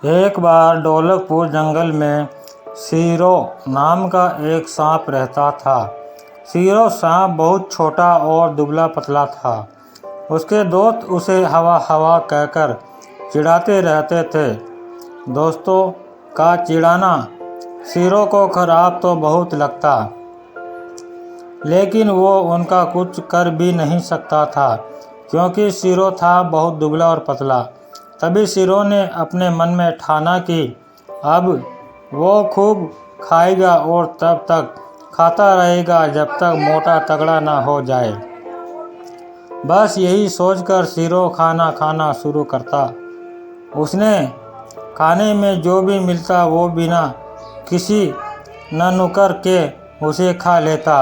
एक बार ढोलकपुर जंगल में शीरो नाम का एक सांप रहता था। शीरो सांप बहुत छोटा और दुबला पतला था। उसके दोस्त उसे हवा हवा कहकर चिढ़ाते रहते थे। दोस्तों का चिढ़ाना शीरो को खराब तो बहुत लगता, लेकिन वो उनका कुछ कर भी नहीं सकता था, क्योंकि शीरो था बहुत दुबला और पतला। तभी शीरो ने अपने मन में ठाना कि अब वो खूब खाएगा और तब तक खाता रहेगा जब तक मोटा तगड़ा ना हो जाए। बस यही सोचकर शीरो खाना खाना शुरू करता। उसने खाने में जो भी मिलता वो बिना किसी नुक्कर के उसे खा लेता।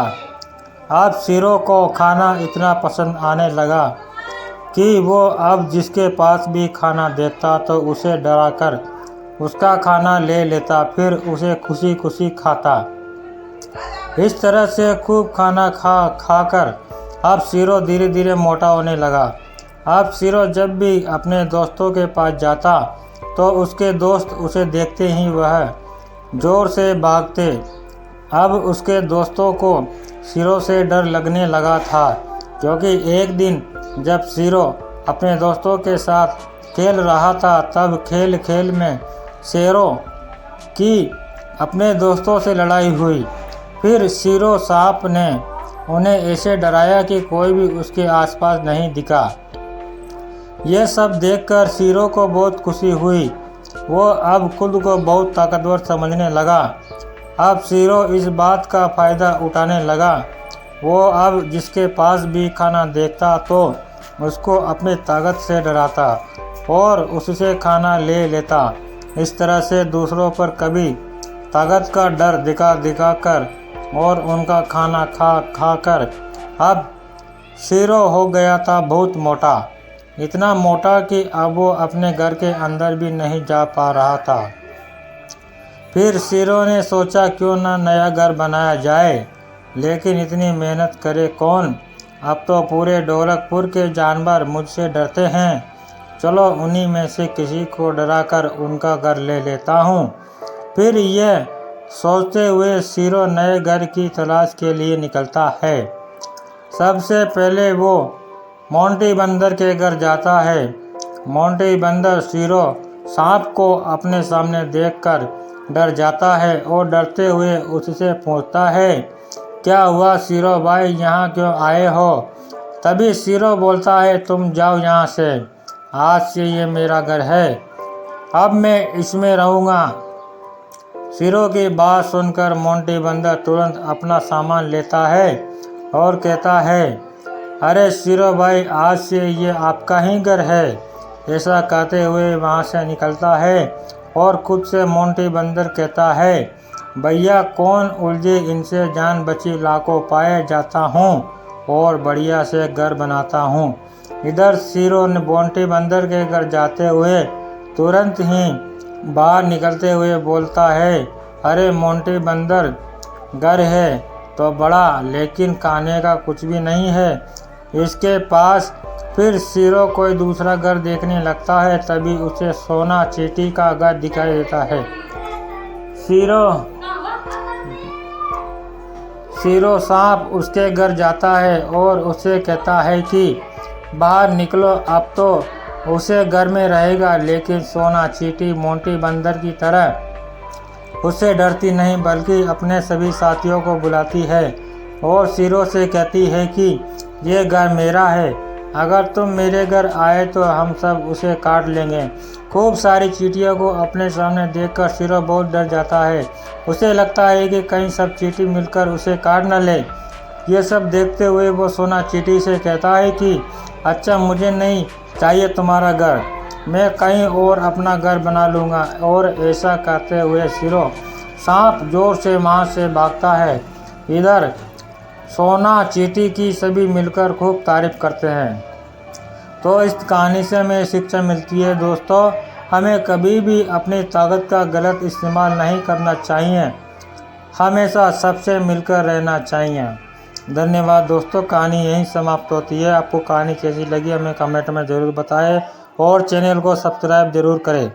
अब शीरो को खाना इतना पसंद आने लगा कि वो अब जिसके पास भी खाना देखता तो उसे डराकर उसका खाना ले लेता, फिर उसे खुशी खुशी खाता। इस तरह से खूब खाना खाकर अब शीरो धीरे धीरे मोटा होने लगा। अब शीरो जब भी अपने दोस्तों के पास जाता तो उसके दोस्त उसे देखते ही वह जोर से भागते। अब उसके दोस्तों को शीरो से डर लगने लगा था, क्योंकि एक दिन जब शीरो अपने दोस्तों के साथ खेल रहा था तब खेल खेल में शेरों की अपने दोस्तों से लड़ाई हुई। फिर शीरो सांप ने उन्हें ऐसे डराया कि कोई भी उसके आसपास नहीं दिखा। यह सब देखकर शीरो को बहुत खुशी हुई। वो अब खुद को बहुत ताकतवर समझने लगा। अब शीरो इस बात का फ़ायदा उठाने लगा। वो अब जिसके पास भी खाना देखता तो उसको अपनी ताकत से डराता और उससे खाना ले लेता। इस तरह से दूसरों पर कभी ताकत का डर दिखा कर और उनका खाना खा कर अब शीरो हो गया था बहुत मोटा। इतना मोटा कि अब वो अपने घर के अंदर भी नहीं जा पा रहा था। फिर शीरो ने सोचा क्यों ना नया घर बनाया जाए, लेकिन इतनी मेहनत करे कौन। अब तो पूरे ढोलकपुर के जानवर मुझसे डरते हैं। चलो उन्हीं में से किसी को डराकर उनका घर ले लेता हूँ। फिर यह सोचते हुए शीरो नए घर की तलाश के लिए निकलता है। सबसे पहले वो मोंटी बंदर के घर जाता है। मोंटी बंदर शीरो सांप को अपने सामने देखकर डर जाता है और डरते हुए उससे पूछता है, क्या हुआ शीरो भाई, यहाँ क्यों आए हो? तभी शीरो बोलता है, तुम जाओ यहाँ से, आज से ये मेरा घर है, अब मैं इसमें रहूँगा। शीरो की बात सुनकर मोंटी बंदर तुरंत अपना सामान लेता है और कहता है, अरे शीरो भाई, आज से ये आपका ही घर है। ऐसा कहते हुए वहाँ से निकलता है और खुद से मोंटी बंदर कहता है, भैया कौन उलझे, इनसे जान बची लाखों पाए जाता हूँ और बढ़िया से घर बनाता हूँ। इधर शीरो ने मोंटी बंदर के घर जाते हुए तुरंत ही बाहर निकलते हुए बोलता है, अरे मोंटी बंदर, घर है तो बड़ा, लेकिन खाने का कुछ भी नहीं है इसके पास। फिर शीरो कोई दूसरा घर देखने लगता है। तभी उसे सोना चींटी का घर दिखाई देता है। शीरो सांप उसके घर जाता है और उसे कहता है कि बाहर निकलो, अब तो उसे घर में रहेगा। लेकिन सोना चींटी मोंटी बंदर की तरह उससे डरती नहीं, बल्कि अपने सभी साथियों को बुलाती है और शीरो से कहती है कि ये घर मेरा है, अगर तुम मेरे घर आए तो हम सब उसे काट लेंगे। खूब सारी चींटियों को अपने सामने देखकर शीरो बहुत डर जाता है। उसे लगता है कि कहीं सब चींटी मिलकर उसे काट न ले। ये सब देखते हुए वो सोना चींटी से कहता है कि अच्छा, मुझे नहीं चाहिए तुम्हारा घर, मैं कहीं और अपना घर बना लूँगा। और ऐसा कहते हुए शीरो सांप जोर से वहाँ से भागता है। इधर सोना चींटी की सभी मिलकर खूब तारीफ करते हैं। तो इस कहानी से हमें शिक्षा मिलती है दोस्तों, हमें कभी भी अपनी ताकत का गलत इस्तेमाल नहीं करना चाहिए, हमेशा सबसे मिलकर रहना चाहिए। धन्यवाद दोस्तों, कहानी यहीं समाप्त होती है। आपको कहानी कैसी लगी हमें कमेंट में ज़रूर बताएं और चैनल को सब्सक्राइब ज़रूर करें।